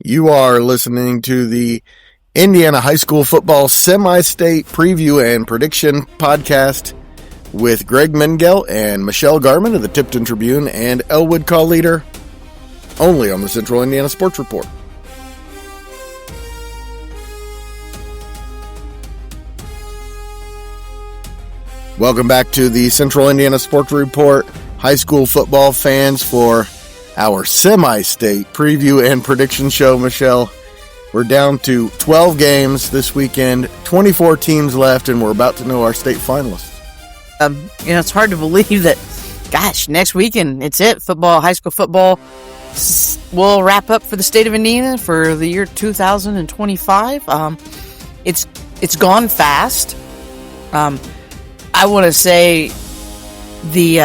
You are listening to the Indiana High School Football Semi-State Preview and Prediction Podcast with Greg Mengel and Michelle Garmon of the Tipton Tribune and Elwood Call Leader, only on the Central Indiana Sports Report. Welcome back to the Central Indiana Sports Report, high school football fans, for our semi-state preview and prediction show. Michelle, we're down to 12 games this weekend, 24 teams left, and we're about to know our state finalists. It's hard to believe that, next weekend, it's it. Football, high school football will wrap up for the state of Indiana for the year 2025. It's gone fast. I want to say the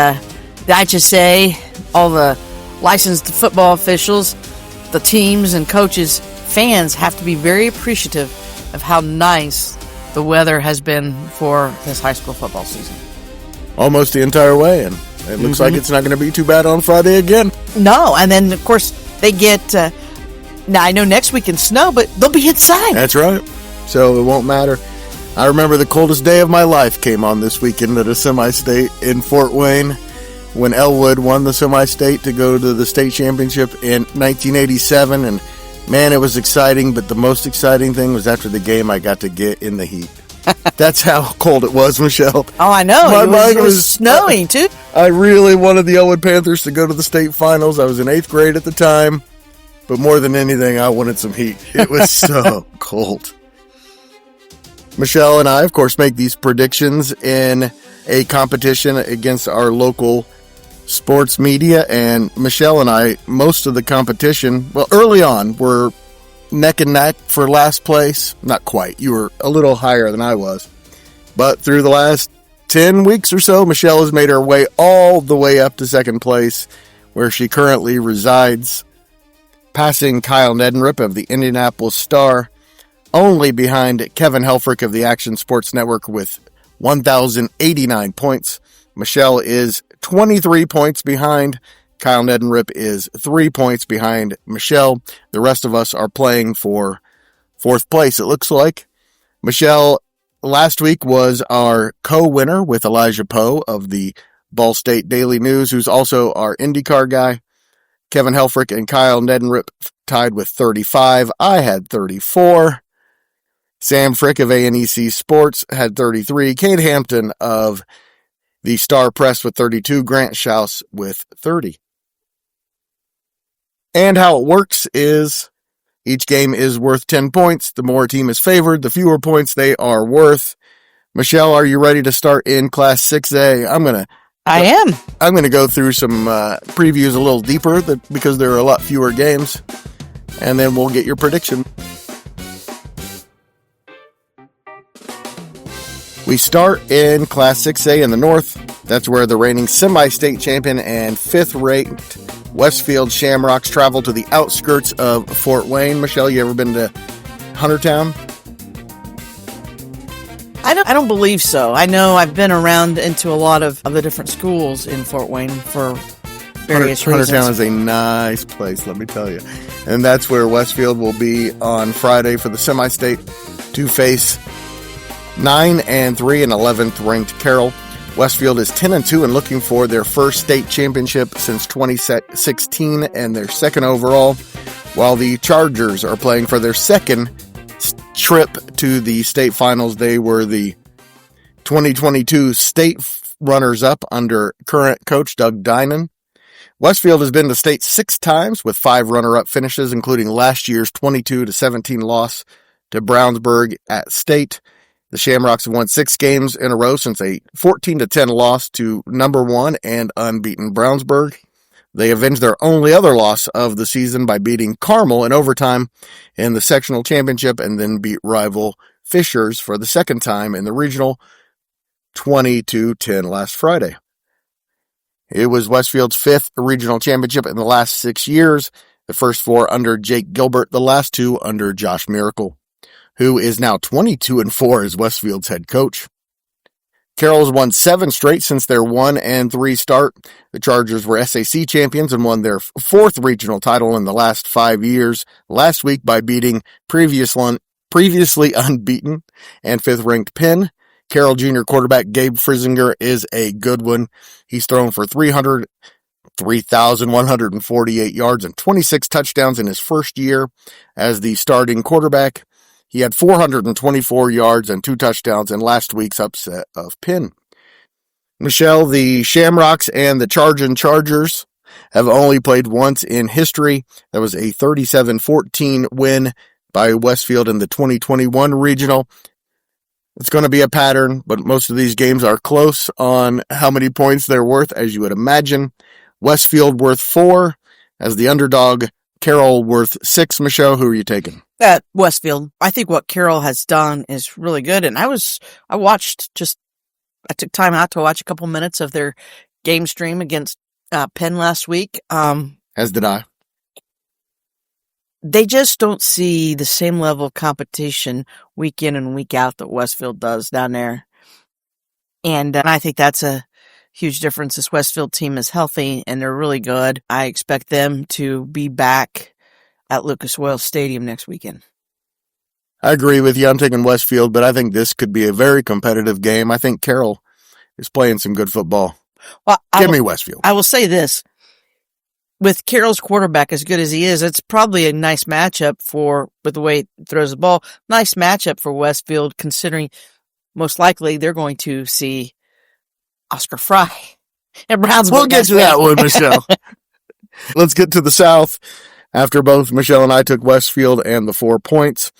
IHSA, all the licensed football officials, the teams and coaches, fans have to be very appreciative of how nice the weather has been for this high school football season. Almost the entire way, and it looks like it's not going to be too bad on Friday again. No, and then, of course, they get, now I know next weekend snow, but they'll be inside. That's right, so it won't matter. I remember the coldest day of my life came on this weekend at a semi-state in Fort Wayne when Elwood won the semi-state to go to the state championship in 1987, and man, it was exciting, but the most exciting thing was after the game I got to get in the heat. That's how cold it was, Michelle. Oh, I know. It was snowing, too. I really wanted the Elwood Panthers to go to the state finals. I was in 8th grade at the time, but more than anything, I wanted some heat. It was so cold. Michelle and I, of course, make these predictions in a competition against our local sports media, and Michelle and I, most of the competition, well, early on, were neck and neck for last place. Not quite. You were a little higher than I was. But through the last 10 weeks or so, Michelle has made her way all the way up to second place, where she currently resides, passing Kyle Nedenrip of the Indianapolis Star, only behind Kevin Helfrich of the Action Sports Network with 1,089 points. Michelle is 23 points behind. Kyle Nedenrip is 3 points behind Michelle. The rest of us are playing for 4th place, it looks like. Michelle, last week, was our co-winner with Elijah Poe of the Ball State Daily News, who's also our IndyCar guy. Kevin Helfrich and Kyle Nedenrip tied with 35. I had 34. Sam Frick of A&EC Sports had 33. Cade Hampton of the Star Press with 32. Grant Schaus with 30. And how it works is each game is worth 10 points. The more a team is favored, the fewer points they are worth. Michelle, are you ready to start in Class 6A? I am. I'm going to go through some previews a little deeper because there are a lot fewer games. And then we'll get your prediction. We start in Class 6A in the North. That's where the reigning semi-state champion and 5th-ranked Westfield Shamrocks travel to the outskirts of Fort Wayne. Michelle, you ever been to Huntertown? I don't believe so. I know I've been around into a lot of the different schools in Fort Wayne for various reasons. Huntertown is a nice place, let me tell you. And that's where Westfield will be on Friday for the semi-state to face 9-3 and 11th ranked Carroll. Westfield is 10-2 and looking for their first state championship since 2016 and their second overall, while the Chargers are playing for their second trip to the state finals. They were the 2022 state runners-up under current coach Doug Dinan. Westfield has been to state 6 times with 5 runner-up finishes, including last year's 22-17 loss to Brownsburg at state. The Shamrocks have won 6 games in a row since a 14-10 loss to number 1 and unbeaten Brownsburg. They avenged their only other loss of the season by beating Carmel in overtime in the sectional championship and then beat rival Fishers for the second time in the regional 20-10 last Friday. It was Westfield's 5th regional championship in the last 6 years, the first 4 under Jake Gilbert, the last 2 under Josh Miracle, who is now 22-4 as Westfield's head coach. Carroll's won 7 straight since their 1-3 start. The Chargers were SAC champions and won their 4th regional title in the last 5 years last week by beating previously unbeaten and 5th-ranked Penn. Carroll Jr. quarterback Gabe Frisinger is a good one. He's thrown for 3,148 yards and 26 touchdowns in his first year as the starting quarterback. He had 424 yards and 2 touchdowns in last week's upset of Penn. Michelle, the Shamrocks and the Charging Chargers have only played once in history. That was a 37-14 win by Westfield in the 2021 regional. It's going to be a pattern, but most of these games are close on how many points they're worth, as you would imagine. Westfield worth 4 as the underdog. Carroll worth 6. Michelle, who are you taking? Westfield. I think what Carroll has done is really good. And I took time out to watch a couple minutes of their game stream against Penn last week. As did I. They just don't see the same level of competition week in and week out that Westfield does down there. And I think that's a huge difference. This Westfield team is healthy and they're really good. I expect them to be back at Lucas Oil Stadium next weekend. I agree with you. I'm taking Westfield, but I think this could be a very competitive game. I think Carroll is playing some good football. Well, Give me Westfield. I will say this. With Carroll's quarterback as good as he is, it's probably a nice matchup with the way he throws the ball. Nice matchup for Westfield, considering most likely they're going to see Oscar Fry at Brownsburg. We'll get to that one, Michelle. Let's get to the South. After both Michelle and I took Westfield and the 4 points,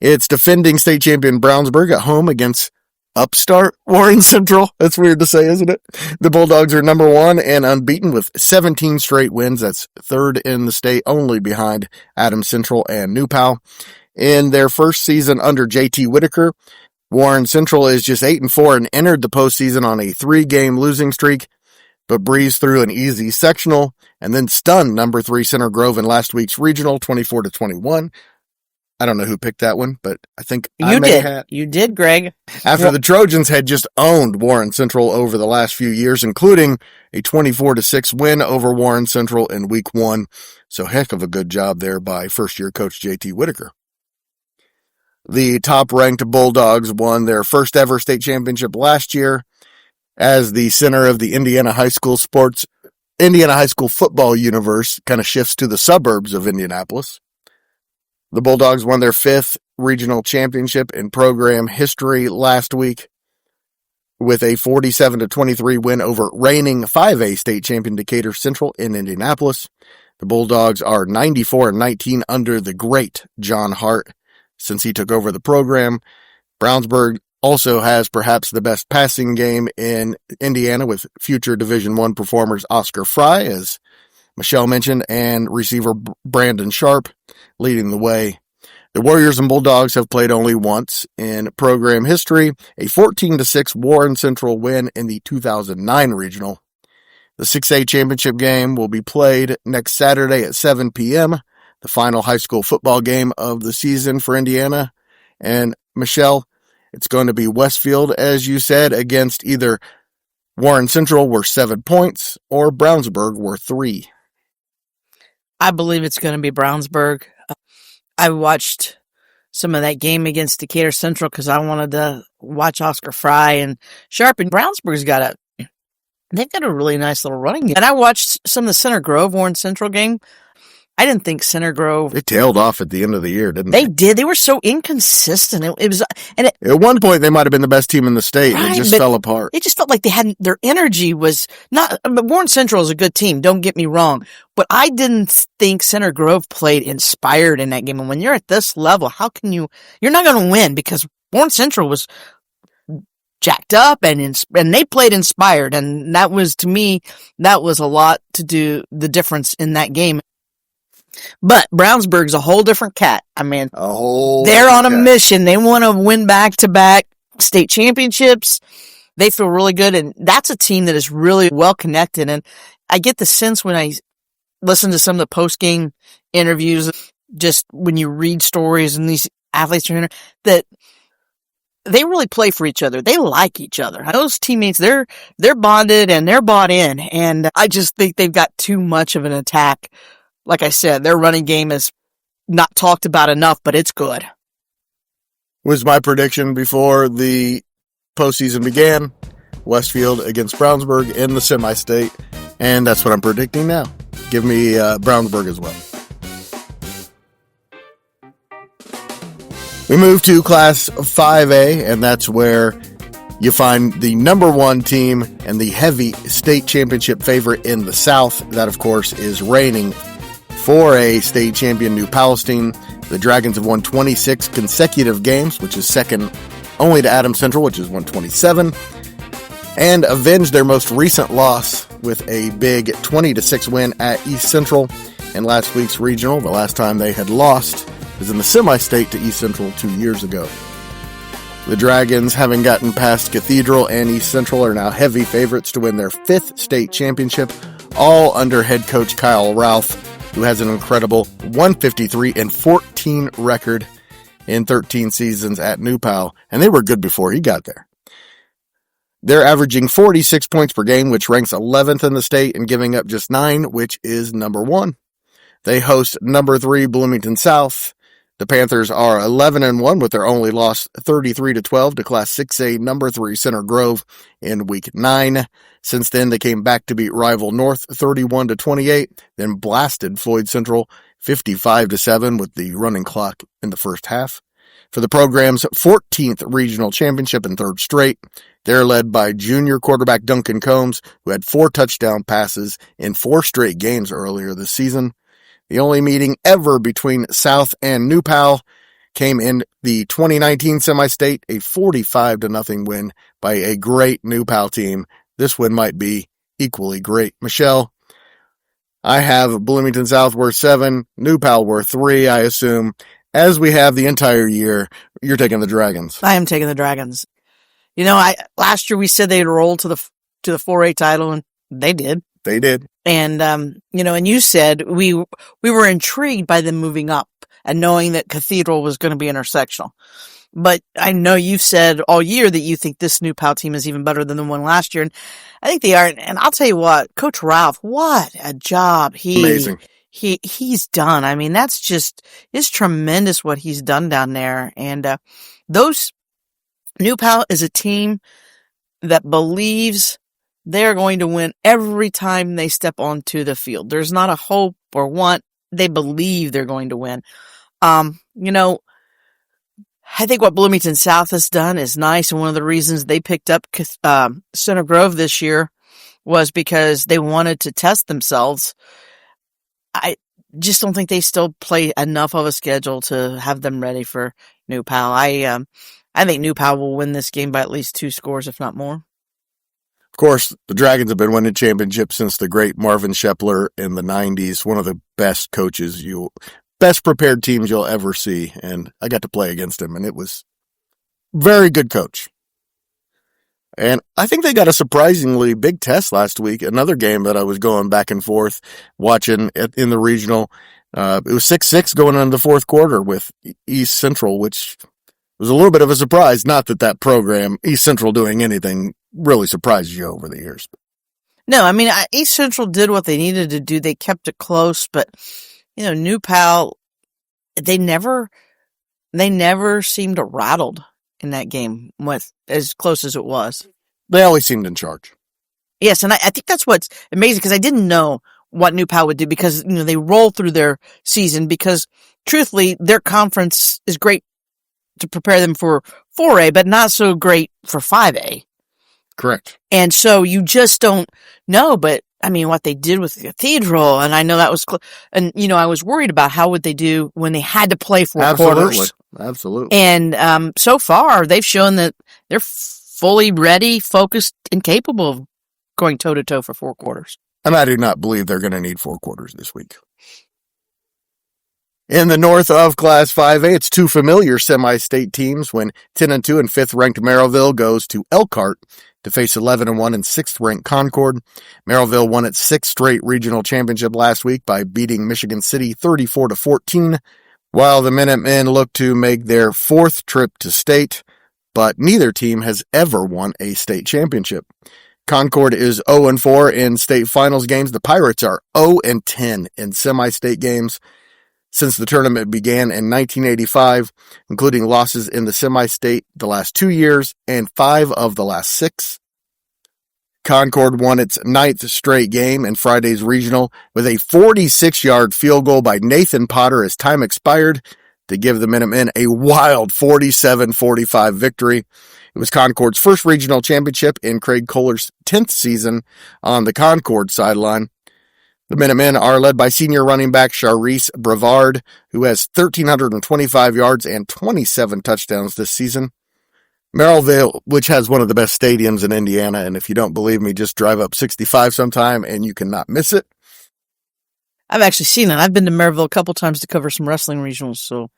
it's defending state champion Brownsburg at home against upstart Warren Central. That's weird to say, isn't it? The Bulldogs are number 1 and unbeaten with 17 straight wins. That's 3rd in the state, only behind Adams Central and New Pal. In their first season under JT Whitaker, Warren Central is just 8-4 and entered the postseason on a 3-game losing streak, but breezed through an easy sectional and then stunned number 3 Center Grove in last week's regional 24-21. I don't know who picked that one, but I think you did. You did, Greg. After the Trojans had just owned Warren Central over the last few years, including a 24-6 win over Warren Central in week 1. So heck of a good job there by first-year coach JT Whitaker. The top-ranked Bulldogs won their first ever state championship last year as the center of the Indiana High School football universe kind of shifts to the suburbs of Indianapolis. The Bulldogs won their 5th regional championship in program history last week with a 47-23 win over reigning 5A state champion Decatur Central in Indianapolis. The Bulldogs are 94-19 under the great John Hart since he took over the program. Brownsburg also has perhaps the best passing game in Indiana with future Division I performers Oscar Fry, as Michelle mentioned, and receiver Brandon Sharp leading the way. The Warriors and Bulldogs have played only once in program history, a 14-6 Warren Central win in the 2009 regional. The 6A championship game will be played next Saturday at 7 p.m., the final high school football game of the season for Indiana. And Michelle, it's going to be Westfield, as you said, against either Warren Central worth 7 points or Brownsburg worth 3. I believe it's going to be Brownsburg. I watched some of that game against Decatur Central because I wanted to watch Oscar Fry and Sharp. And Brownsburg's they've got a really nice little running game. And I watched some of the Center Grove Warren Central game. I didn't think Center Grove. They tailed off at the end of the year, didn't they? They did. They were so inconsistent. At one point, they might have been the best team in the state. Right, it just fell apart. It just felt like their energy was not. But Warren Central is a good team. Don't get me wrong. But I didn't think Center Grove played inspired in that game. And when you're at this level, how can you're not going to win because Warren Central was jacked up and they played inspired. And that was, to me, that was a lot to do the difference in that game. But Brownsburg's a whole different cat. I mean, they're on a mission. They want to win back-to-back state championships. They feel really good, and that's a team that is really well-connected. And I get the sense when I listen to some of the post-game interviews, just when you read stories and these athletes are in there, that they really play for each other. They like each other. Those teammates, they're bonded and they're bought in. And I just think they've got too much of an attack. Like I said, their running game is not talked about enough, but it's good. Was my prediction before the postseason began. Westfield against Brownsburg in the Semistate. And that's what I'm predicting now. Give me Brownsburg as well. We move to Class 5A, and that's where you find the number one team and the heavy state championship favorite in the South. That, of course, is reigning 4A state champion New Palestine. The Dragons have won 26 consecutive games, which is second only to Adams Central, which is 127, and avenged their most recent loss with a big 20-6 win at East Central in last week's regional. The last time they had lost was in the Semistate to East Central 2 years ago. The Dragons, having gotten past Cathedral and East Central, are now heavy favorites to win their 5th state championship, all under head coach Kyle Ralph, who has an incredible 153-14 record in 13 seasons at New Pal, and they were good before he got there. They're averaging 46 points per game, which ranks 11th in the state, and giving up just 9, which is number 1. They host number 3 Bloomington South. The Panthers are 11-1 with their only loss 33-12 to Class 6A number 3 Center Grove in Week 9. Since then, they came back to beat rival North 31-28, then blasted Floyd Central 55-7 with the running clock in the first half. For the program's 14th regional championship and third straight, they're led by junior quarterback Duncan Combs, who had 4 touchdown passes in 4 straight games earlier this season. The only meeting ever between South and New Pal came in the 2019 Semistate, a 45-0 win by a great New Pal team. This win might be equally great. Michelle, I have Bloomington South worth 7, New Pal worth 3, I assume. As we have the entire year, you're taking the Dragons. I am taking the Dragons. You know, last year we said they'd roll to the 4A title, and they did. They did. And, you know, and you said we were intrigued by them moving up and knowing that Cathedral was going to be intersectional. But I know you've said all year that you think this New Pal team is even better than the one last year. And I think they are. And I'll tell you what, Coach Ralph, what a job Amazing. He's done. I mean, it's tremendous what he's done down there. And, those New Pal is a team that believes they're going to win every time they step onto the field. There's not a hope or want. They believe they're going to win. You know, I think what Bloomington South has done is nice. And one of the reasons they picked up Center Grove this year was because they wanted to test themselves. I just don't think they still play enough of a schedule to have them ready for New Pal. I think New Pal will win this game by at least 2 scores, if not more. Of course, the Dragons have been winning championships since the great Marvin Shepler in the 90s. One of the best coaches, best prepared teams you'll ever see. And I got to play against him, and it was very good coach. And I think they got a surprisingly big test last week. Another game that I was going back and forth watching in the regional. It was 6-6 going into the fourth quarter with East Central, which was a little bit of a surprise. Not that program, East Central, doing anything really surprises you over the years. No, I mean, East Central did what they needed to do. They kept it close, but, you know, New Pal, they never seemed rattled in that game with as close as it was. They always seemed in charge. Yes, and I think that's what's amazing, because I didn't know what New Pal would do, because, you know, they roll through their season, because truthfully, their conference is great to prepare them for 4A, but not so great for 5A. Correct. And so you just don't know, but I mean, what they did with the Cathedral, and I know that was, and you know, I was worried about how would they do when they had to play 4 quarters. Absolutely. And so far, they've shown that they're fully ready, focused, and capable of going toe-to-toe for 4 quarters. And I do not believe they're going to need 4 quarters this week. In the north of Class 5A, it's 2 familiar semi-state teams when 10-2 and 5th-ranked Merrillville goes to Elkhart to face 11-1 and 6th-ranked Concord. Merrillville won its 6th straight regional championship last week by beating Michigan City 34-14, while the Minutemen look to make their 4th trip to state. but neither team has ever won a state championship. Concord is 0-4 in state finals games. The Pirates are 0-10 in semi-state games since the tournament began in 1985, including losses in the semi-state the last 2 years and 5 of the last 6. Concord won its 9th straight game in Friday's regional with a 46-yard field goal by Nathan Potter as time expired to give the Minutemen a wild 47-45 victory. It was Concord's first regional championship in Craig Kohler's 10th season on the Concord sideline. The Minutemen are led by senior running back Charisse Brevard, who has 1,325 yards and 27 touchdowns this season. Merrillville, which has one of the best stadiums in Indiana, and if you don't believe me, just drive up 65 sometime and you cannot miss it. I've actually seen it. I've been to Merrillville a couple times to cover some wrestling regionals,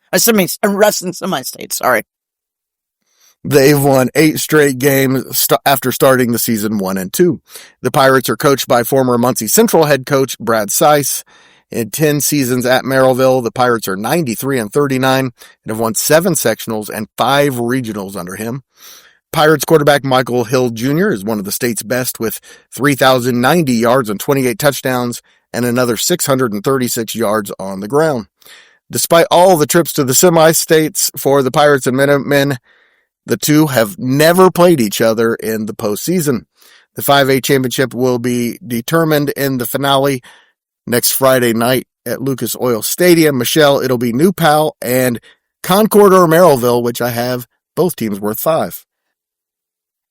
wrestling semi-state, sorry. They've won 8 straight games after starting the season 1-2. The Pirates are coached by former Muncie Central head coach Brad Seiss. In 10 seasons at Merrillville, the Pirates are 93-39 and have won 7 sectionals and 5 regionals under him. Pirates quarterback Michael Hill Jr. is one of the state's best with 3,090 yards and 28 touchdowns and another 636 yards on the ground. Despite all the trips to the semi-states for the Pirates and Minutemen, the two have never played each other in the postseason. The 5A championship will be determined in the finale next Friday night at Lucas Oil Stadium. Michelle, it'll be New Pal and Concord or Merrillville, which I have both teams worth 5.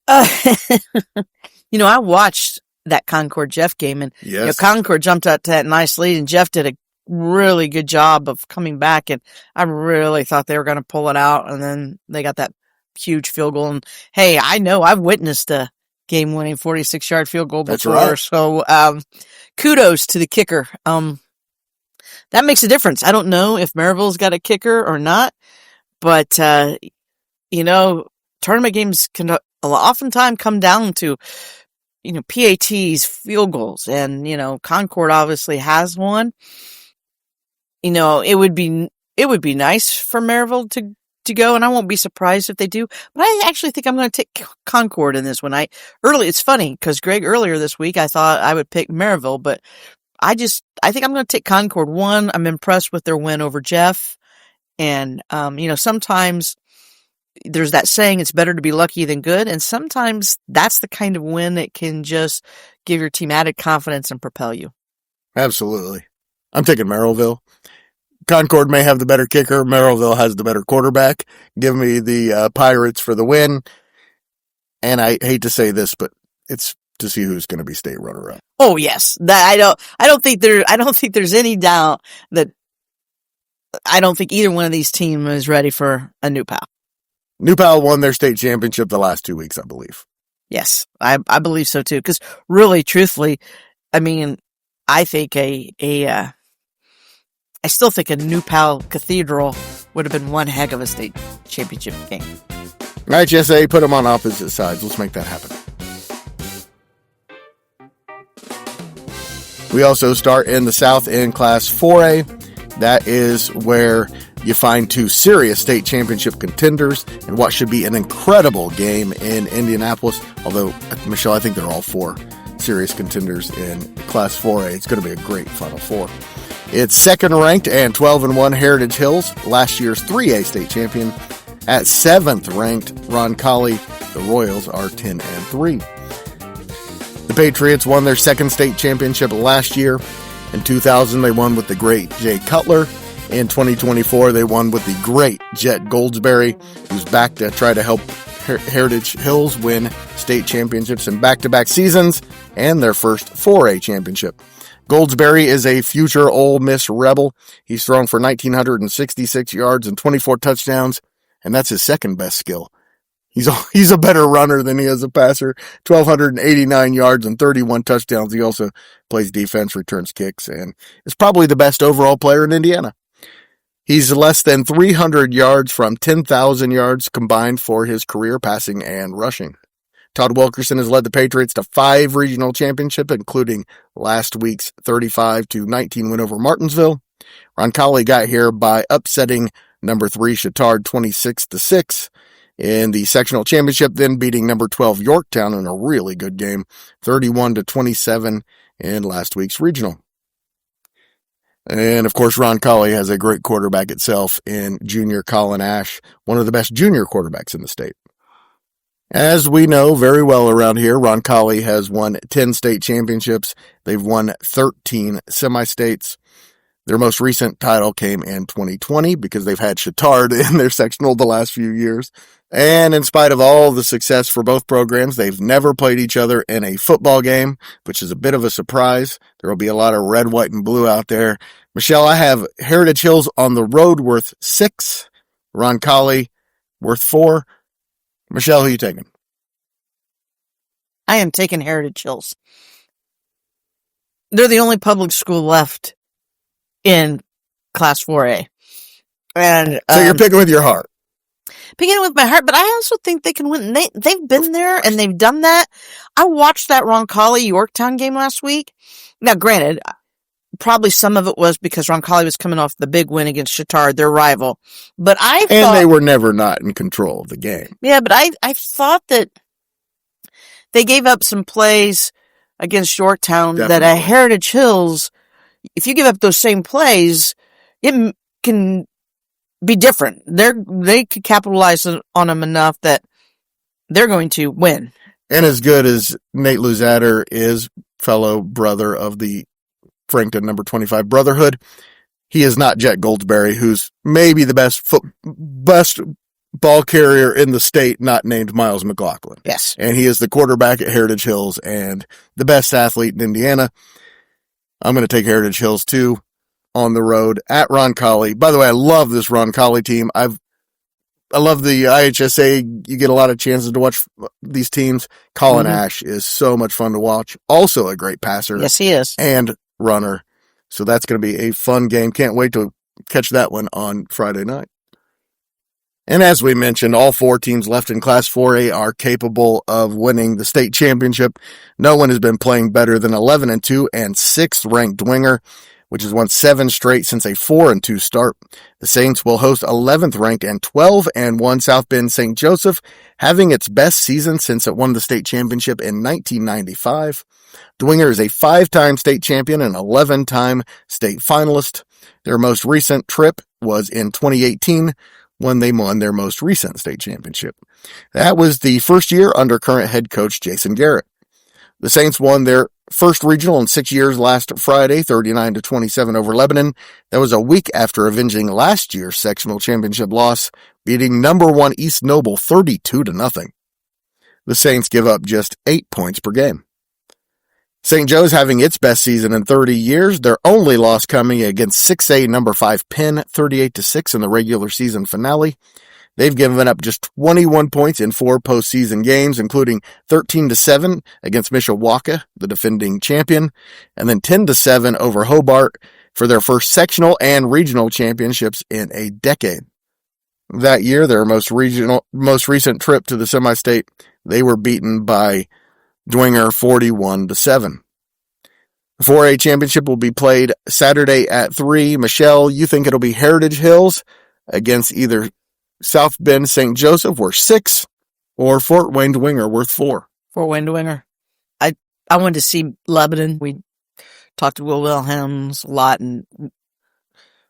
I watched that Concord Jeff game, and yes. Concord jumped out to that nice lead, and Jeff did a really good job of coming back, and I really thought they were going to pull it out, and then they got that huge field goal. And hey, I know I've witnessed a game-winning 46-yard field goal before. That's right. So kudos to the kicker. That makes a difference. I don't know if Merrillville's got a kicker or not, but tournament games can oftentimes come down to PATs, field goals, and Concord obviously has one. It would be nice for Merrillville to go, and I won't be surprised if they do, but I actually think I'm going to take Concord in this one. It's funny because Greg, earlier this week, I thought I would pick Merrillville, but I think I'm going to take Concord. One, I'm impressed with their win over Jeff, and sometimes there's that saying, it's better to be lucky than good, and sometimes that's the kind of win that can just give your team added confidence and propel you. Absolutely. I'm taking Merrillville. Concord may have the better kicker. Merrillville has the better quarterback. Give me the Pirates for the win. And I hate to say this, but it's to see who's going to be state runner-up. Oh yes, I don't think there's any doubt that I don't think either one of these teams is ready for a New Pal. New Pal won their state championship the last 2 weeks, I believe. Yes, I believe so too. Because really, truthfully, I think I still think a New Pal Cathedral would have been one heck of a state championship game. All right, Jesse, put them on opposite sides. Let's make that happen. We also start in the South in Class 4A. That is where you find 2 serious state championship contenders and what should be an incredible game in Indianapolis. Although, Michelle, I think they're all 4 serious contenders in Class 4A. It's going to be a great Final Four. It's second-ranked and 12-1 Heritage Hills, last year's 3A state champion. At 7th-ranked Roncalli, the Royals are 10-3. The Patriots won their second state championship last year. In 2000, they won with the great Jay Cutler. In 2024, they won with the great Jet Goldsberry, who's back to try to help Heritage Hills win state championships in back-to-back seasons and their first 4A championship. Goldsberry is a future Ole Miss Rebel. He's thrown for 1,966 yards and 24 touchdowns, and that's his second best skill. He's a better runner than he is a passer. 1,289 yards and 31 touchdowns. He also plays defense, returns kicks, and is probably the best overall player in Indiana. He's less than 300 yards from 10,000 yards combined for his career, passing and rushing. Todd Wilkerson has led the Patriots to 5 regional championships, including last week's 35-19 win over Martinsville. Roncalli got here by upsetting number 3 Chittard 26-6. in the sectional championship, then beating number 12 Yorktown in a really good game, 31-27 in last week's regional. And of course, Roncalli has a great quarterback itself in junior Colin Ash, one of the best junior quarterbacks in the state. As we know very well around here, Roncalli has won 10 state championships. They've won 13 semi-states. Their most recent title came in 2020 because they've had Chittard in their sectional the last few years. And in spite of all the success for both programs, they've never played each other in a football game, which is a bit of a surprise. There will be a lot of red, white, and blue out there. Michelle, I have Heritage Hills on the road worth 6, Roncalli worth 4. Michelle, who are you taking? I am taking Heritage Hills. They're the only public school left in Class 4A. And so you're picking with your heart. Picking with my heart, but I also think they can win. They've been there and they've done that. I watched that Roncalli Yorktown game last week. Now, granted, probably some of it was because Roncalli was coming off the big win against Chittard, their rival. But they were never not in control of the game. Yeah, but I thought that they gave up some plays against Yorktown that at Heritage Hills, if you give up those same plays, it can be different. They could capitalize on them enough that they're going to win. And as good as Nate Luzader is, fellow brother of the Frankton number 25 Brotherhood, he is not Jet Goldsberry, who's maybe the best ball carrier in the state, not named Miles McLaughlin. Yes. And he is the quarterback at Heritage Hills and the best athlete in Indiana. I'm going to take Heritage Hills too on the road at Roncalli. By the way, I love this Roncalli team. I love the IHSA. You get a lot of chances to watch these teams. Colin Ash is so much fun to watch. Also a great passer. Yes, he is. And runner. So that's going to be a fun game. Can't wait to catch that one on Friday night. And as we mentioned, all 4 teams left in Class 4A are capable of winning the state championship. No one has been playing better than 11-2 and 6th ranked Dwenger, which has won 7 straight since a 4-2 start. The Saints will host 11th ranked and 12-1 South Bend St. Joseph, having its best season since it won the state championship in 1995. Dwenger is a 5-time state champion and 11-time state finalist. Their most recent trip was in 2018 when they won their most recent state championship. That was the first year under current head coach Jason Garrett. The Saints won their first regional in 6 years last Friday, 39-27 over Lebanon. That was a week after avenging last year's sectional championship loss, beating number 1 East Noble 32-0. The Saints give up just 8 points per game. St. Joe's having its best season in 30 years, their only loss coming against 6A number 5 Penn, 38-6 in the regular season finale. They've given up just 21 points in 4 postseason games, including 13-7 against Mishawaka, the defending champion, and then 10-7 over Hobart for their first sectional and regional championships in a decade. That year, their most recent trip to the Semistate, they were beaten by Dwenger 41-7. The 4A championship will be played Saturday at 3. Michelle, you think it'll be Heritage Hills against either South Bend St. Joseph worth 6 or Fort Wayne Dwenger worth 4? Fort Wayne Dwenger. I wanted to see Lebanon. We talked to Will Wilhelms a lot, and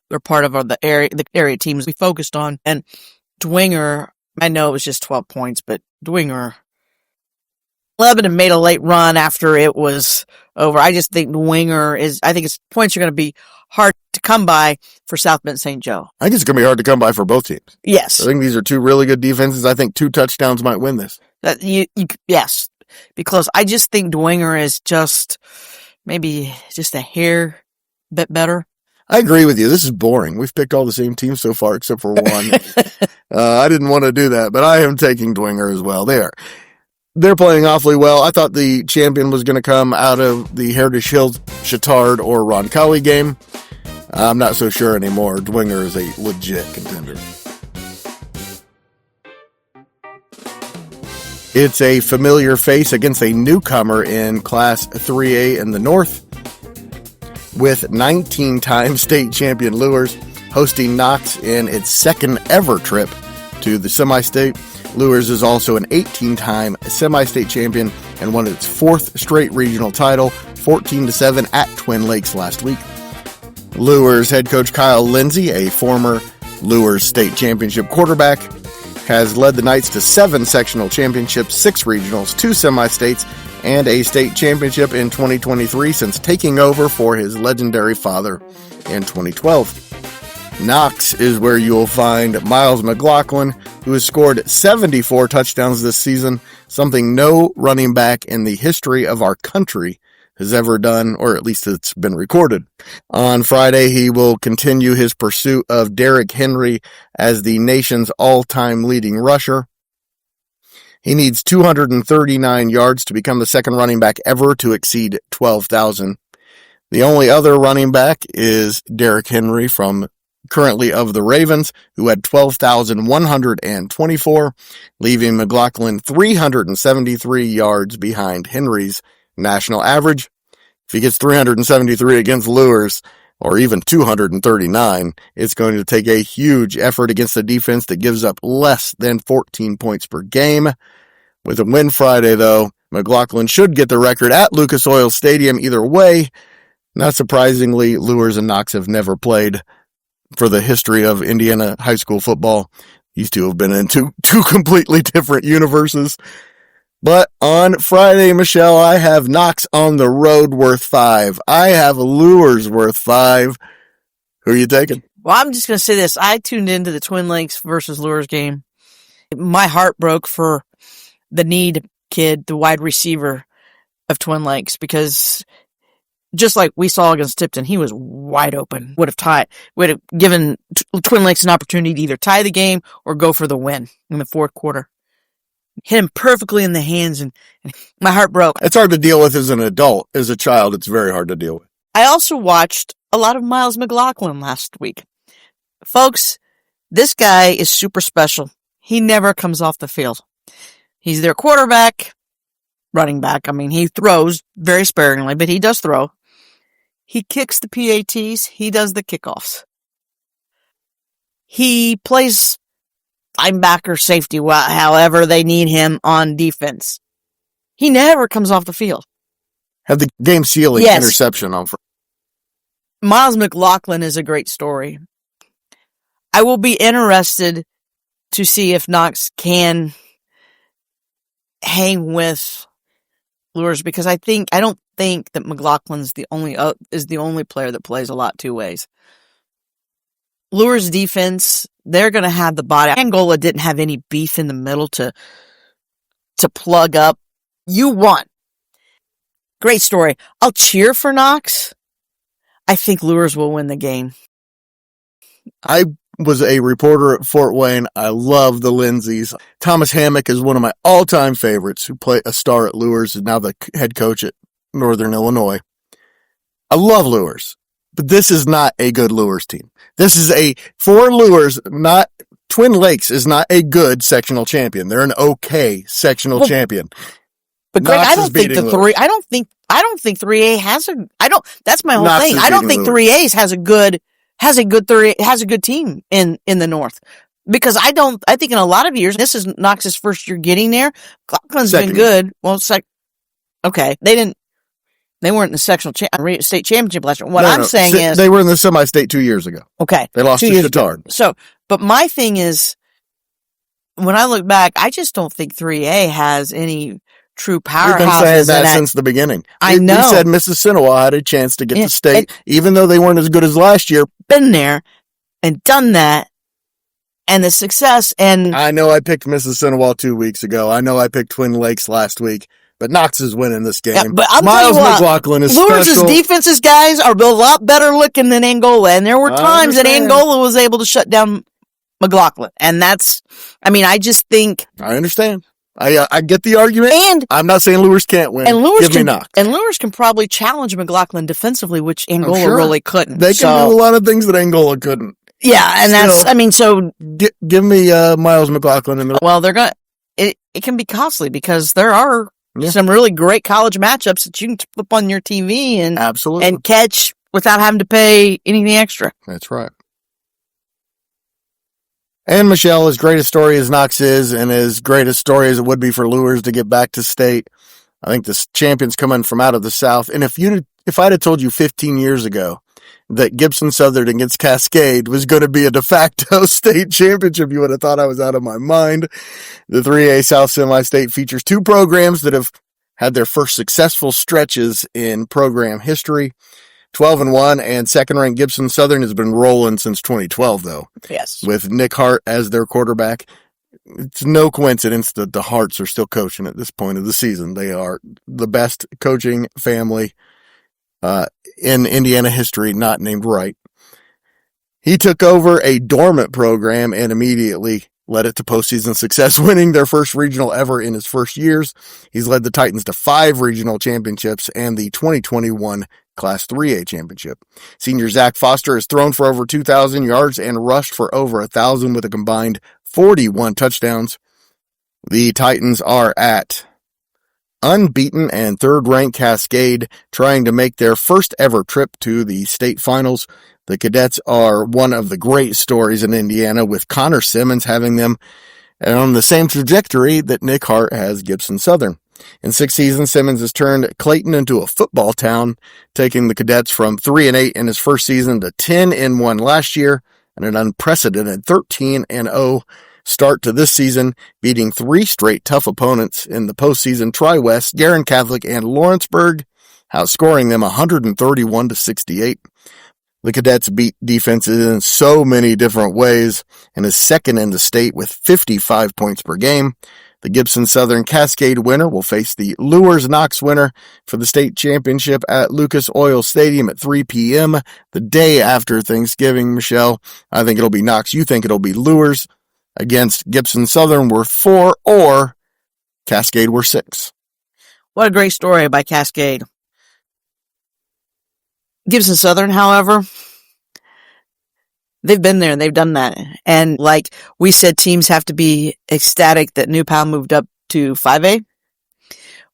they're part of the area teams we focused on. And Dwenger, I know it was just 12 points, but Dwenger, Lebanon made a late run after it was over. I just think Dwenger I think its points are going to be hard to come by for South Bend St. Joe. I think it's going to be hard to come by for both teams. Yes. I think these are 2 really good defenses. I think 2 touchdowns might win this. Yes. Because I just think Dwenger is maybe just a hair bit better. I agree with you. This is boring. We've picked all the same teams so far except for one. I didn't want to do that, but I am taking Dwenger as well. They're playing awfully well. I thought the champion was going to come out of the Heritage Hills, Chittard, or Roncalli game. I'm not so sure anymore. Dwenger is a legit contender. It's a familiar face against a newcomer in Class 3A in the North, with 19-time state champion Lures hosting Knox in its second ever trip to the Semistate. Luers is also an 18-time Semistate champion and won its fourth straight regional title, 14-7 at Twin Lakes last week. Luers head coach Kyle Lindsay, a former Luers state championship quarterback, has led the Knights to 7 sectional championships, 6 regionals, 2 semi-states, and a state championship in 2023 since taking over for his legendary father in 2012. Knox is where you will find Miles McLaughlin, who has scored 74 touchdowns this season, something no running back in the history of our country has ever done, or at least it's been recorded. On Friday, he will continue his pursuit of Derrick Henry as the nation's all-time leading rusher. He needs 239 yards to become the second running back ever to exceed 12,000. The only other running back is Derrick Henry currently of the Ravens, who had 12,124, leaving McLaughlin 373 yards behind Henry's national average. If he gets 373 against Luers, or even 239, it's going to take a huge effort against a defense that gives up less than 14 points per game. With a win Friday, though, McLaughlin should get the record at Lucas Oil Stadium either way. Not surprisingly, Luers and Knox have never played for the history of Indiana high school football. These two have been in two completely different universes. But on Friday, Michelle, I have Knox on the road worth 5. I have Luers worth 5. Who are you taking? Well, I'm just going to say this. I tuned into the Twin Lakes versus Luers game. My heart broke for the need kid, the wide receiver of Twin Lakes, because just like we saw against Tipton, he was wide open. Would have given Twin Lakes an opportunity to either tie the game or go for the win in the fourth quarter. Hit him perfectly in the hands, and my heart broke. It's hard to deal with as an adult. As a child, it's very hard to deal with. I also watched a lot of Miles McLaughlin last week. Folks, this guy is super special. He never comes off the field. He's their quarterback, running back. I mean, he throws very sparingly, but he does throw. He kicks the PATs. He does the kickoffs. He plays linebacker, safety, however they need him on defense. He never comes off the field. Had the game-sealing interception on. Miles McLaughlin is a great story. I will be interested to see if Knox can hang with Luers, because I don't think that McLaughlin's is the only player that plays a lot two ways. Luers defense, they're going to have the body. Angola didn't have any beef in the middle to plug up. You won. Great story. I'll cheer for Knox. I think Luers will win the game. I was a reporter at Fort Wayne. I love the Lindsays. Thomas Hammock is one of my all-time favorites, who played a star at Luers and now the head coach at Northern Illinois. I love Luers, but this is not a good Luers team. For Luers, Twin Lakes is not a good sectional champion. They're an okay sectional champion. But Greg, I don't think 3A has that's my whole thing. I don't think 3A has a good team in the North. Because I think in a lot of years, this is Knox's first year getting there. McLaughlin's been good. Well, okay. They weren't in the sectional state championship last year. What I'm saying is they were in the semi-state 2 years ago. Okay. They lost to Chittard. So, but my thing is, when I look back, I just don't think 3A has any true powerhouses. We've been saying that since the beginning. I know. We said Mississinawa had a chance to get to state, even though they weren't as good as last year. Been there and done that, and the success. And I know I picked Mississinawa 2 weeks ago. I know I picked Twin Lakes last week. But Knox is winning this game. Yeah, but I'll Miles McLaughlin is Luers' special. defenses, guys, are a lot better looking than Angola. And there were times that Angola was able to shut down McLaughlin. And I just think... I understand. I get the argument. And I'm not saying Luers can't win. Give me Knox. And Luers can probably challenge McLaughlin defensively, which Angola really couldn't. They can do a lot of things that Angola couldn't. Yeah, and give me Miles McLaughlin in the... Well, they're going to... It can be costly because there are some really great college matchups that you can flip on your TV and catch without having to pay anything extra. That's right. And Michelle, as great a story as Knox is, and as great a story as it would be for Lures to get back to state, I think the champion's coming from out of the South. And if I'd have told you 15 years ago that Gibson Southern against Cascade was going to be a de facto state championship, you would have thought I was out of my mind. The 3A South Semi-State features two programs that have had their first successful stretches in program history. 12-1, and second-ranked Gibson Southern has been rolling since 2012, though. Yes. With Nick Hart as their quarterback. It's no coincidence that the Harts are still coaching at this point of the season. They are the best coaching family in Indiana history, not named right. He took over a dormant program and immediately led it to postseason success, winning their first regional ever in his first years. He's led the Titans to 5 regional championships and the 2021 Class 3A championship. Senior Zach Foster has thrown for over 2,000 yards and rushed for over 1,000 with a combined 41 touchdowns. The Titans are at unbeaten and third-ranked Cascade, trying to make their first ever trip to the state finals. The Cadets are one of the great stories in Indiana, with Connor Simmons having them on the same trajectory that Nick Hart has Gibson Southern. In 6 seasons, Simmons has turned Clayton into a football town, taking the Cadets from 3-8 in his first season to 10-1 last year, and an unprecedented 13-0 start to this season, beating 3 straight tough opponents in the postseason: Tri-West, Guerin Catholic, and Lawrenceburg, outscoring them 131-68. The Cadets beat defenses in so many different ways and is second in the state with 55 points per game. The Gibson Southern Cascade winner will face the Lures Knox winner for the state championship at Lucas Oil Stadium at 3 p.m. the day after Thanksgiving. Michelle, I think it'll be Knox. You think it'll be Lures against Gibson Southern worth 4 or Cascade worth 6. What a great story by Cascade. Gibson Southern, however, they've been there and they've done that. And like we said, teams have to be ecstatic that New Pal moved up to 5A.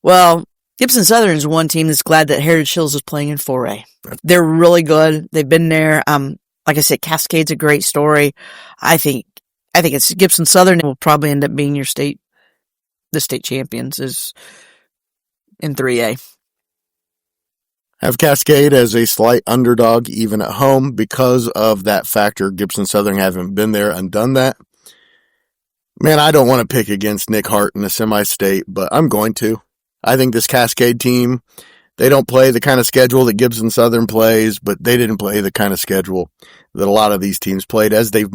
Well, Gibson Southern is one team that's glad that Heritage Hills is playing in 4A. They're really good. They've been there. Like I said, Cascade's a great story. I think it's Gibson Southern will probably end up being the state champions is in 3A. Have Cascade as a slight underdog even at home because of that factor. Gibson Southern haven't been there and done that. Man, I don't want to pick against Nick Hart in the semi-state, but I'm going to. I think this Cascade team, they don't play the kind of schedule that Gibson Southern plays, but they didn't play the kind of schedule that a lot of these teams played as they've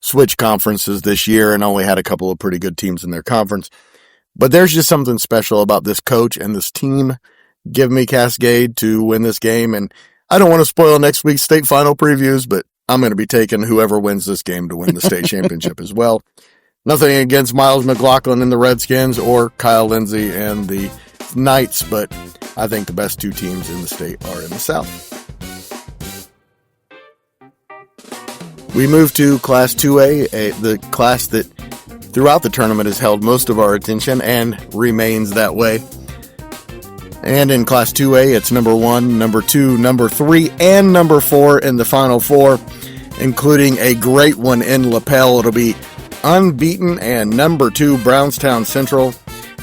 switched conferences this year and only had a couple of pretty good teams in their conference. But there's just something special about this coach and this team. Give me Cascade to win this game, and I don't want to spoil next week's state final previews, but I'm going to be taking whoever wins this game to win the state championship as well. Nothing against Miles McLaughlin and the Redskins or Kyle Lindsey and the Knights, but I think the best 2 teams in the state are in the South. We move to Class 2A, the class that throughout the tournament has held most of our attention and remains that way. And in Class 2A, it's number 1, number 2, number 3, and number 4 in the Final Four, including a great one in Lapel. It'll be unbeaten and number 2 Brownstown Central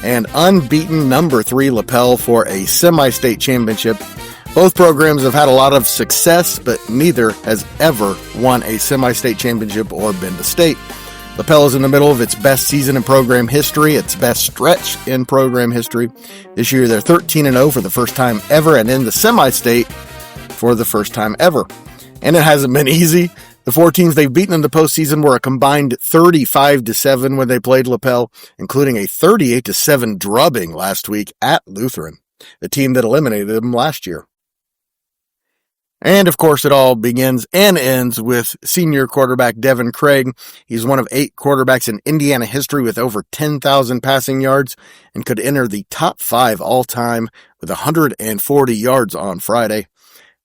and unbeaten number 3 Lapel for a semi-state championship. Both programs have had a lot of success, but neither has ever won a semi-state championship or been to state. Lapel is in the middle of its best season in program history, its best stretch in program history. This year, they're 13-0 for the first time ever and in the semi-state for the first time ever. And it hasn't been easy. The 4 teams they've beaten in the postseason were a combined 35-7 when they played Lapel, including a 38-7 drubbing last week at Lutheran, the team that eliminated them last year. And, of course, it all begins and ends with senior quarterback Devin Craig. He's one of 8 quarterbacks in Indiana history with over 10,000 passing yards and could enter the top 5 all-time with 140 yards on Friday.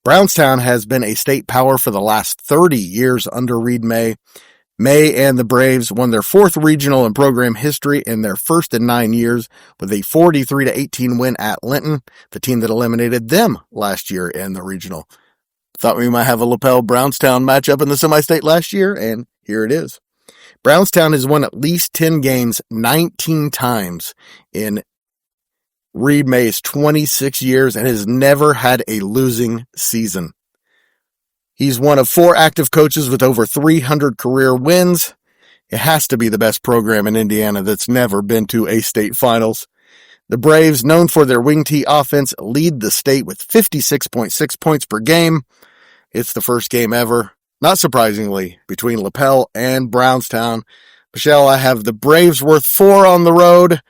Brownstown has been a state power for the last 30 years under Reed May. May and the Braves won their 4th regional in program history in their first in 9 years with a 43-18 win at Linton, the team that eliminated them last year in the regional. Thought we might have a Lapel Brownstown matchup in the semi-state last year, and here it is. Brownstown has won at least 10 games 19 times in Reed May's 26 years and has never had a losing season. He's one of 4 active coaches with over 300 career wins. It has to be the best program in Indiana that's never been to a state finals. The Braves, known for their wing tee offense, lead the state with 56.6 points per game. It's the first game ever, not surprisingly, between LaPel and Brownstown. Michelle, I have the Braves worth 4 on the road,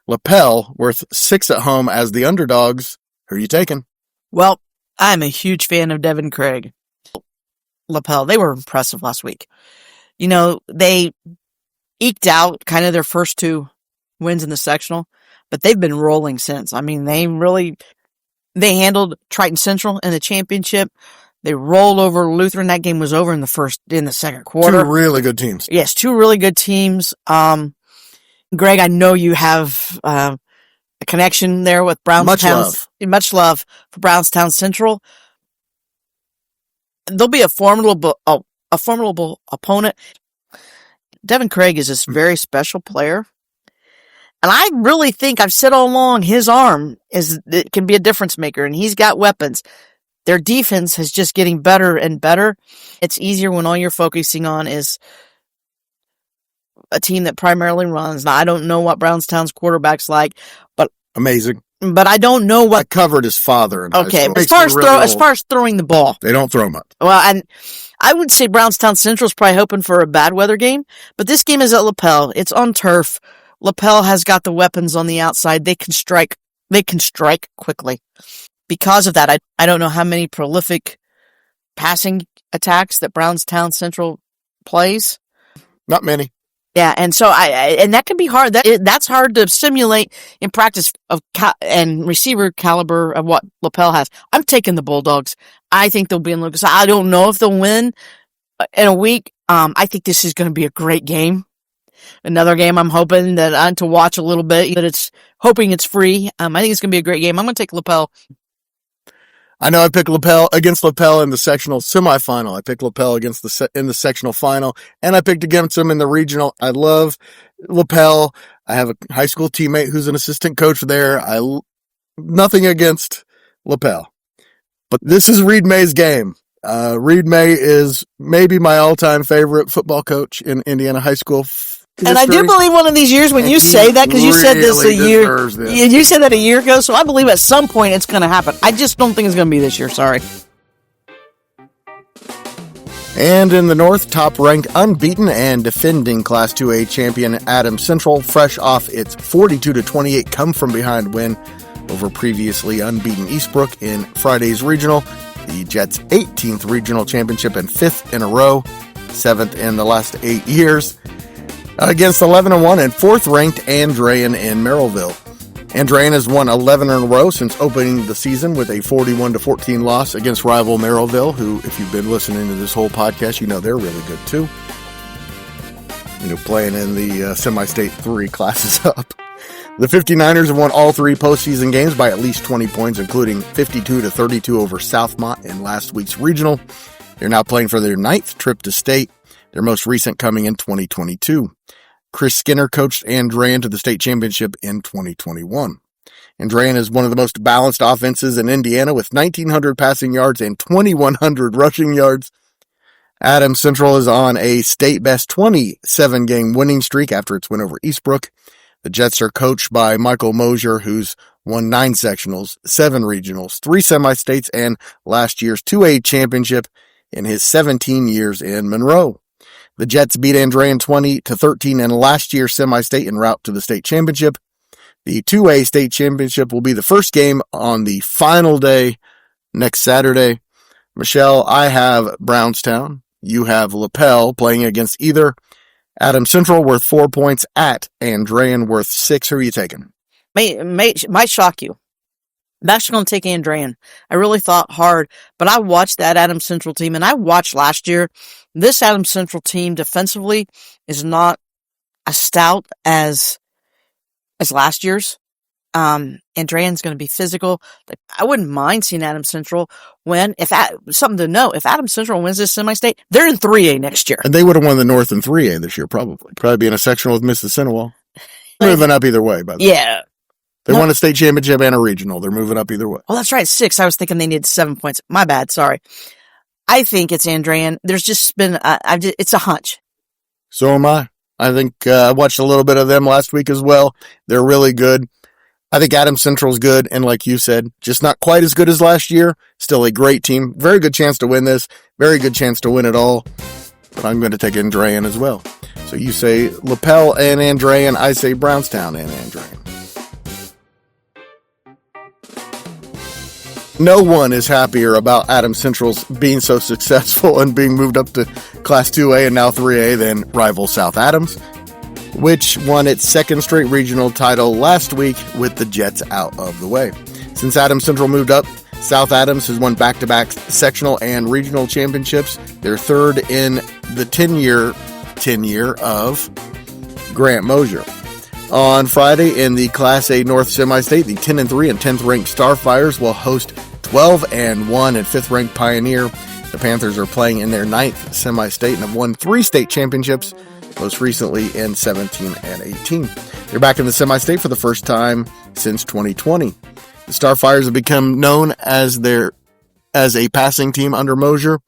LaPel worth 6 at home as the underdogs. Who are you taking? Well, I'm a huge fan of Devin Craig. LaPel, they were impressive last week. You know, they eked out kind of their first 2 wins in the sectional, but they've been rolling since. I mean, they handled Triton Central in the championship. They rolled over Lutheran. That game was over in the second quarter. 2 really good teams. Yes, 2 really good teams. Greg, I know you have a connection there with Brownstown. Much love for Brownstown Central. They'll be a formidable opponent. Devin Craig is this very special player. And I really think, I've said all along, his arm it can be a difference maker, and he's got weapons. Their defense is just getting better and better. It's easier when all you're focusing on is a team that primarily runs. Now, I don't know what Brownstown's quarterback's like, but amazing. But I don't know what. I covered his father. Okay, as far as throwing the ball, they don't throw much. Well, and I would say Brownstown Central's probably hoping for a bad weather game, but this game is at LaPel. It's on turf. LaPel has got the weapons on the outside. They can strike. They can strike quickly. Because of that, I don't know how many prolific passing attacks that Brownstown Central plays. Not many. Yeah, and so and that can be hard. That's hard to simulate in practice and receiver caliber of what LaPel has. I'm taking the Bulldogs. I think they'll be in Lucas. I don't know if they'll win in a week. I think this is going to be a great game. Another game I'm hoping that to watch a little bit. But hoping it's free. I think it's going to be a great game. I'm going to take LaPel. I know I picked LaPel against LaPel in the sectional semifinal. I picked LaPel in the sectional final, and I picked against them in the regional. I love LaPel. I have a high school teammate who's an assistant coach there. Nothing against LaPel, but this is Reed May's game. Reed May is maybe my all-time favorite football coach in Indiana high school. And I do believe one of these years when you say that, because you said this a year, you said that a year ago, so I believe at some point it's going to happen. I just don't think it's going to be this year. Sorry. And in the North, top-ranked, unbeaten, and defending Class 2A champion Adams Central, fresh off its 42-28 come-from-behind win over previously unbeaten Eastbrook in Friday's regional, the Jets' 18th regional championship and 5th in a row, 7th in the last 8 years. Against 11-1 and 4th-ranked Andrean in Merrillville. Andrean has won 11 in a row since opening the season with a 41-14 loss against rival Merrillville, who, if you've been listening to this whole podcast, you know they're really good too. You know, playing in the Semistate 3 classes up. The 59ers have won all 3 postseason games by at least 20 points, including 52-32 over Southmont in last week's regional. They're now playing for their 9th trip to state, their most recent coming in 2022. Chris Skinner coached Andrean to the state championship in 2021. Andrean is one of the most balanced offenses in Indiana with 1,900 passing yards and 2,100 rushing yards. Adams Central is on a state-best 27-game winning streak after its win over Eastbrook. The Jets are coached by Michael Mosier, who's won 9 sectionals, 7 regionals, 3 semi-states, and last year's 2A championship in his 17 years in Monroe. The Jets beat Andrean 20-13 in last year's semi-state en route to the state championship. The 2A state championship will be the first game on the final day next Saturday. Michelle, I have Brownstown. You have LaPel playing against either. Adams Central worth 4 points at Andrean worth 6. Who are you taking? Might shock you. I'm actually going to take Andrean. I really thought hard, but I watched that Adams Central team, and I watched last year. This Adams Central team defensively is not as stout as last year's. Andrean's going to be physical. I wouldn't mind seeing Adams Central win. Something to note, if Adams Central wins this semi-state, they're in 3A next year. And they would have won the North in 3A this year, probably. Probably be in a sectional with Mississinawa. Moving up either way, by the way. Yeah. They won a state championship and a regional. They're moving up either way. Oh, that's right. 6. I was thinking they needed 7 points. My bad. Sorry. I think it's Andrean. There's just been, it's a hunch. So am I. I think I watched a little bit of them last week as well. They're really good. I think Adams Central's good. And like you said, just not quite as good as last year. Still a great team. Very good chance to win this. Very good chance to win it all. But I'm going to take Andrean as well. So you say Lapel and Andrean. I say Brownstown and Andrean. No one is happier about Adams Central's being so successful and being moved up to Class 2A and now 3A than rival South Adams, which won its second straight regional title last week with the Jets out of the way. Since Adams Central moved up, South Adams has won back-to-back sectional and regional championships. They're third in the 10-year tenure of Grant Mosier. On Friday in the Class A North Semi-State, the 10-3 and 10th ranked Starfires will host 12-1 and 5th ranked Pioneer. The Panthers are playing in their 9th Semi-State and have won 3 state championships, most recently in 17 and 18. They're back in the Semi-State for the first time since 2020. The Starfires have become known as a passing team under Mosier,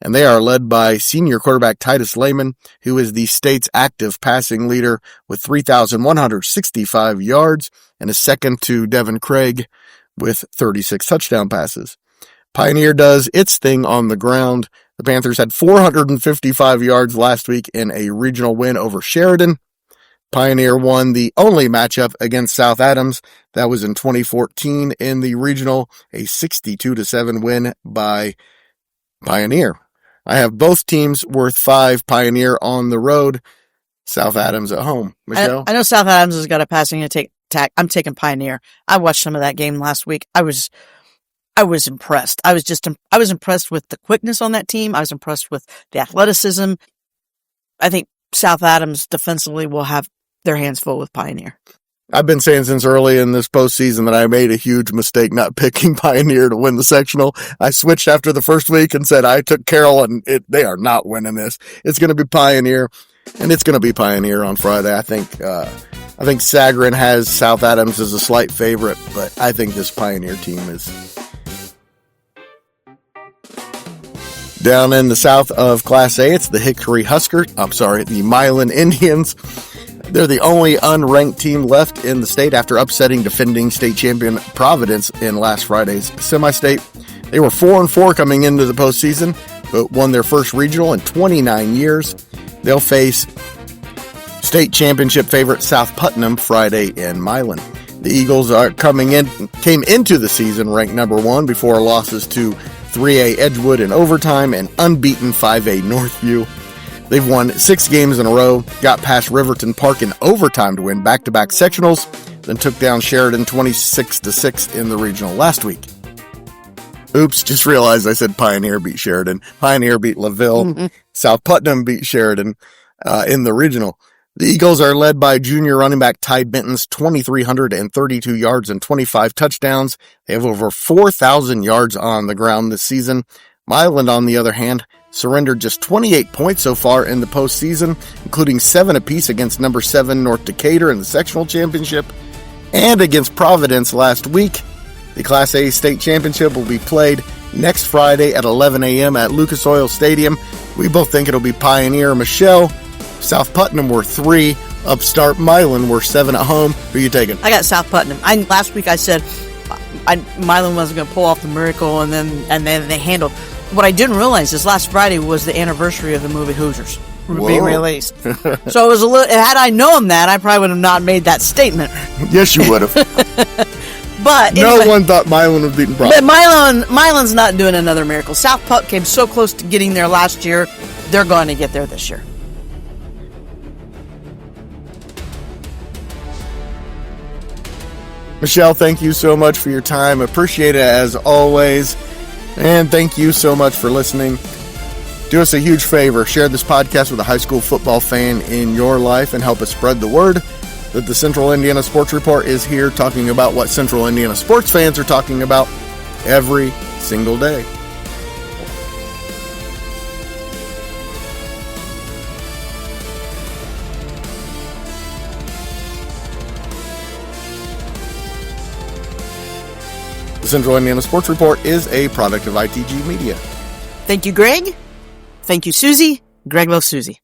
and they are led by senior quarterback Titus Lehman, who is the state's active passing leader with 3,165 yards and is second to Devin Craig with 36 touchdown passes. Pioneer does its thing on the ground. The Panthers had 455 yards last week in a regional win over Sheridan. Pioneer won the only matchup against South Adams. That was in 2014 in the regional, a 62-7 win by Pioneer. I have both teams worth 5, Pioneer on the road, South Adams at home. Michelle? I know South Adams has got a passing attack. I'm taking Pioneer. I watched some of that game last week. I was impressed. I was impressed with the quickness on that team. I was impressed with the athleticism. I think South Adams defensively will have their hands full with Pioneer. I've been saying since early in this postseason that I made a huge mistake not picking Pioneer to win the sectional. I switched after the first week and said I took Carroll, and they are not winning this. It's going to be Pioneer, and it's going to be Pioneer on Friday. I think Sagarin has South Adams as a slight favorite, but I think this Pioneer team is. Down in the south of Class A, it's the the Milan Indians. They're the only unranked team left in the state after upsetting defending state champion Providence in last Friday's semi-state. They were 4-4 coming into the postseason, but won their first regional in 29 years. They'll face state championship favorite South Putnam Friday in Milan. The Eagles came into the season ranked number 1 before losses to 3A Edgewood in overtime and unbeaten 5A Northview. They've won 6 games in a row, got past Riverton Park in overtime to win back-to-back sectionals, then took down Sheridan 26-6 in the regional last week. Oops, just realized I said Pioneer beat Sheridan. Pioneer beat LaVille. South Putnam beat Sheridan in the regional. The Eagles are led by junior running back Ty Benton's 2,332 yards and 25 touchdowns. They have over 4,000 yards on the ground this season. Milan, on the other hand, surrendered just 28 points so far in the postseason, including 7 apiece against number 7 North Decatur in the sectional championship and against Providence last week. The Class A state championship will be played next Friday at 11 a.m. at Lucas Oil Stadium. We both think it'll be Pioneer. Michelle, South Putnam were 3, upstart Milan were 7 at home. Who are you taking? I got South Putnam. Last week I said Milan wasn't going to pull off the miracle, and then they handled. What I didn't realize is last Friday was the anniversary of the movie Hoosiers being released. So it was a little. Had I known that, I probably would have not made that statement. Yes, you would have. But no one thought Milan was beating Providence. But Milan's not doing another miracle. South Putt came so close to getting there last year. They're going to get there this year. Michelle, thank you so much for your time. Appreciate it as always. And thank you so much for listening. Do us a huge favor. Share this podcast with a high school football fan in your life and help us spread the word. that the Central Indiana Sports Report is here talking about what Central Indiana sports fans are talking about every single day. The Central Indiana Sports Report is a product of ITG Media. Thank you, Greg. Thank you, Susie. Greg loves Susie.